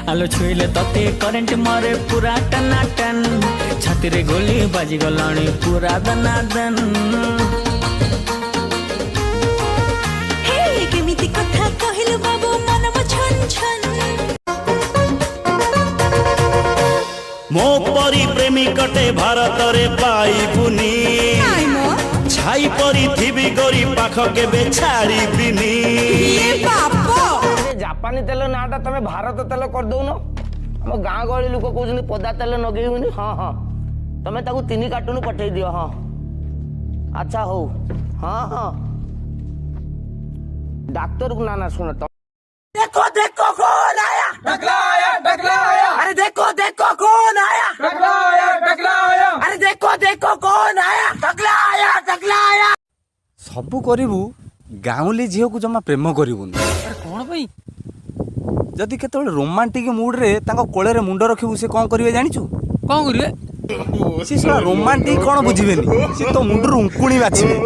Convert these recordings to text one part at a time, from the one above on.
आलो छुईले तते करेंट मारे पूरा टनाटन छाती रे गोली बाजी गलाणी पूरा दनादन हे केमिति कथा कहिलु बाबू मनम छन छन मो परी प्रेमिकटे भारत रे पाइबुनी छाई परी थिबी गरी पाख केबे छाड़ी बिनी ये बापो जापानी तेल नाटा तमे भारत तेल कर दउनो हम गाँ गहली लोक कहउछनी पदा तेल नगेइबुनी हां हां तमे ताकू 3 कार्टून पठेई दियो हां अच्छा हो हां हां डॉक्टर को ना सुन देखो देखो कौन आया टकला आया अरे देखो देखो कौन आया टकला आया अरे देखो देखो कौन आया टकला आया सबू करू गाँवली झील को जमा प्रेम करूनी कौन भाई जदि केत रोमांटिक मुड्रे कोले रे मुंड रखिबू से कौन करेंगे जानिछु कौन करिए सी सला रोमांटिक कौन बुझिबेनी सी तो मुंडर उंकुणी बाछिबे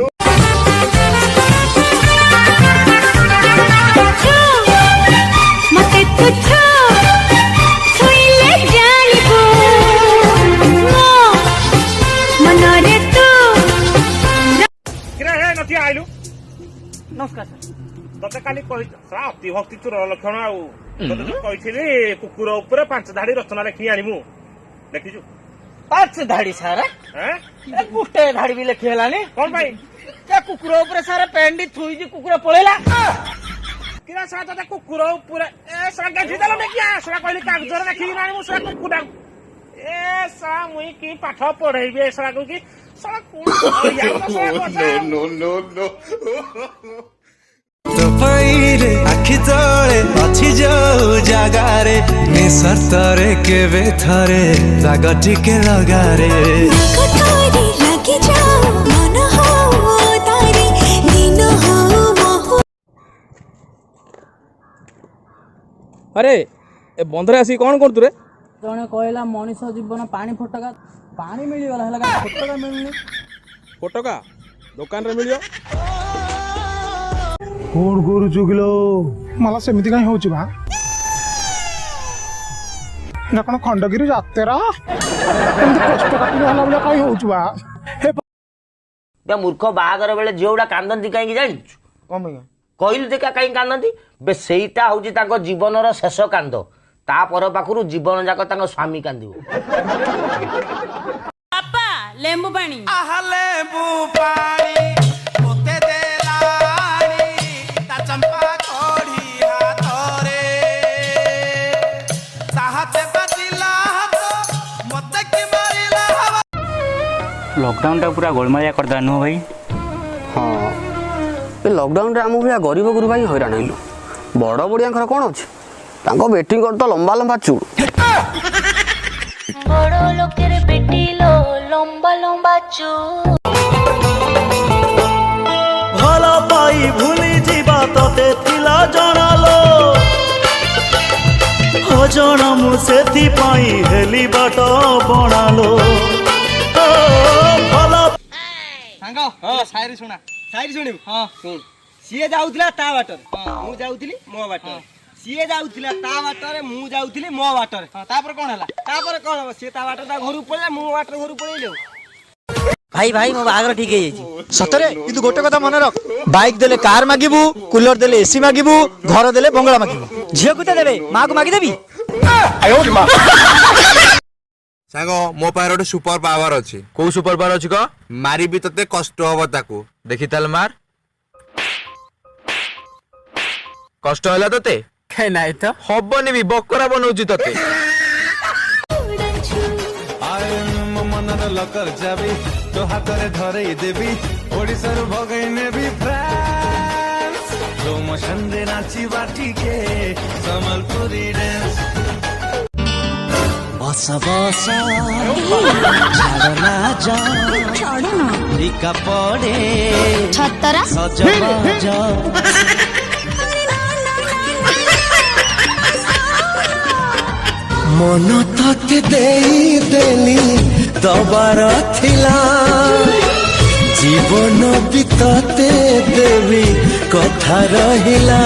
मते तुछो छुईले जानिबो मो मनरे तू किरा हे नथि आइलु नमस्कार सर तते काली कहि अति भक्ति तोर लक्षण आउ तते कहिथिली कुकुर ऊपर 5 धाड़ी रचना लिखि आनिमु देखिजु 5 धाड़ी सारा हैं ए गुटे धाड़ी भी लिखि हलानी कोन भाई क्या कुकुर ऊपर सारा पेंडी थुई जी कुकुर पळेला किरा सा तते कुकुर ऊपर ए सा गाठी देलो ने किया सा कहली कागजर देखि आनिमु सा कुकुडा ए सा मुई की पाठ पढाइबे सा को की सा कोन या तो सा नो तो पईरे आखि तळे अछि जो जागारे निसर्तरे केबे थरे राग टिके लगारे कथारी लगी जाओ मन हो तारी दिन हो मोह अरे ए बंधरे आसी कौन करतु रे जने कहला मनीष जीवन पानी फटका पानी मिलीगला हला फटका मिलनी फोटका दुकान रे मिलियो कौन करू चुकिलो मला सेमिति कहीं होची बा ना कोन खंडगिरी जातेरा एंत कष्ट काटी हला बले कहीं होची बा हे बे मूर्ख बाहागर बेले जेउडा कांदंती काई जानि कम कहलु देखा काई कांदंती बे सेईटा होची ताको जीवनर शेष कांद ता पर पाखरु जीवन जाक ताको स्वामी कांदिबो पापा लेंबू पानी आहा लेबू पानी मोते दे रानी ता चंपा कोढ़ी हाथरे साहते बदिला हाथ मोते की मारिला लॉकडाउन टा पूरा गोलमालिया कर दानु भाई हां ए लॉकडाउन रे हम भलिया गरीब गुरु भाई हैरान हइलु बड़ बड़िया खर कोन अछि तांको बेटिंग कर तो लंबा लंबा चूड़ बड़ लोकेर बेटी लो लंबा लंबा चू भला पाई भूली जीवा तते थिला जणालो अजण मु सेथि पाई हेली बाट बनालो भला सांगो शायरी सुना शायरी सुनिबु हां सुन सीए जाउतला ता बाटर मु जाउतली मो बाटर सीए जाउतला ता बाटर मु जाउतली मो बाटर तापर कोन हला तापर कोन सीए ता बाटर ता घरु पळले मु बाटर घरु पळेले भाई भाई मो बागर ठीक है सतरे किंतु गोटे कथा मन रख बाइक देले कार मागिबू कूलर देले एसी मागिबू घर देले बंगला मागिबू झियो कुते देबे मां को मागी देबी सांगो मो पार गोटे सुपर पावर अछि को सुपर पावर अछि को मारी भी तते कष्ट होबो ताकू देखि ताल मार कष्ट होला तते खे नाइ त हबनी भी बकरा बनौची तते मनर लकर जाबी तो हातरे धरई देबी ओडिसा रो भगैने भी फ्रांस लो मोशन दे नाची बाटी के संबलपुरी डांस बसा बसा छाड़ना जा छाड़ना लिका पड़े छतरा सजवा जा मन तते देई देली दबार थिला जीवन बितते देवी कथा रहिला